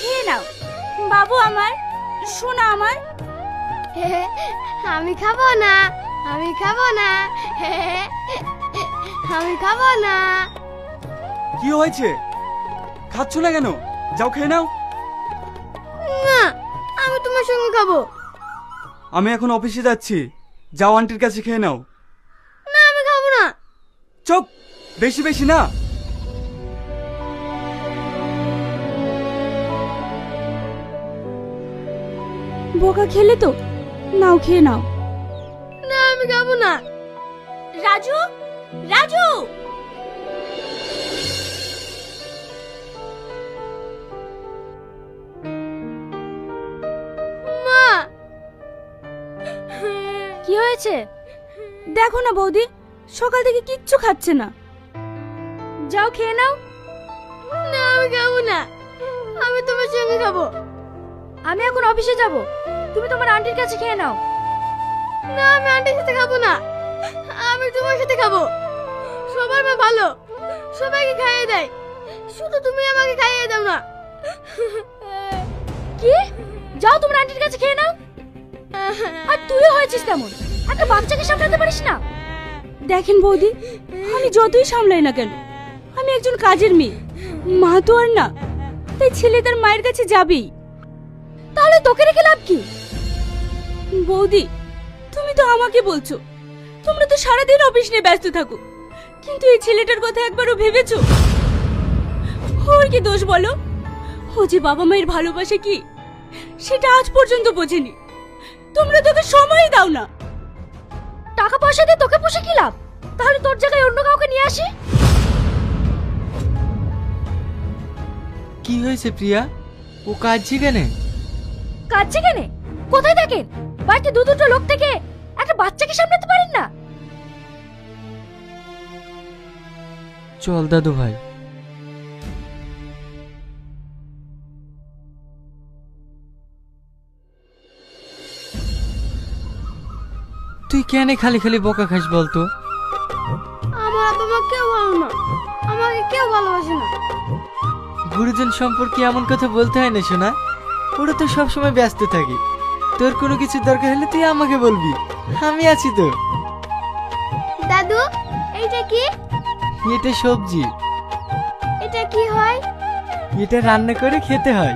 খেয়ে নাও। বাবু আমার, সোনা আমার। আমি খাবো না, আমি খাবো না, আমি খাবো না। কি হয়েছে? খাচ্ছ না কেন? যাও খেয়ে নাও। না, আমি তোমার সঙ্গে খাবো। আমি এখন অফিসে যাচ্ছি, যাও আন্টির কাছে খেয়ে নাও। না, আমি খাবো না। চুপ, বেশি বেশি না। বোকা খেলে তো, নাও খেয়ে নাও। না, আমি খাবো না। রাজু, রাজু। মা, কি হয়েছে? দেখো না বৌদি, সকাল থেকে কিচ্ছু খাচ্ছে না। যাও খেয়ে নাও। না, আমি খাবো না। আমি তোমার সঙ্গে খাবো। আমি এখন অফিসে যাব, তুমি তোমার আন্টির কাছে খেয়ে নাও। না, আমি আন্টির সাথে খাবো না। আমি তোমার সাথে খাবো। সবার মা ভালো, সবাইকে খাইয়ে দেয়, শুধু তুমি আমাকে খাইয়ে দাও না। কি? যাও তোমার আন্টির কাছে খেয়ে নাও। আর তুইও হয়েছিস তেমন, একটা বাচ্চাকে সামলাতে পারিস না। দেখেন বৌদি, আমি যতই সামলাই না কেন, আমি একজন কাজের মেয়ে, মা তো আর না। তাই ছেলে তার মায়ের কাছে যাবেই। তাহলে তোকে রেখে লাভ কি? বৌদি, তুমি তো আমাকে বলছো তোমরা তো সারাদিন অফিস নিয়ে ব্যস্ত থাকো, কিন্তু এই ছেলেটার কথা একবারও ভেবেছো? ওর কি দোষ বলো? ও যে বাবা মায়ের ভালোবাসে কি সেটা আজ পর্যন্ত বোঝেনি। তোমরা তোকে সময় দাও না। টাকা পয়সা দিয়ে তোকে পুষে কি লাভ? তাহলে তোর জায়গায় অন্য কাউকে নিয়ে আসি। কি হয়েছে প্রিয়া? ও কাঁদছে কেন? কাঁদছে কেন? কোথায় থাকেন? বাড়িতে দুটো লোক থেকে একটা বাচ্চাকে সামলাতে পারেন না? চল দাদু ভাই। তুই কেন খালি খালি বকা খাস বলতো? আমার বাবা মা কেউ ভালো না, আমাকে কেউ ভালোবাসে না। গুরুজন সম্পর্কে এমন কথা বলতে হয় না শোনা। ওরা তো সবসময় ব্যস্ত থাকে। তোর কোনো কিছু দরকার হলে তুই আমাকে বলবি, আমি আছি তো। দাদু, এইটা কি? এটা সবজি। এটা কি হয়? এটা রান্না করে খেতে হয়।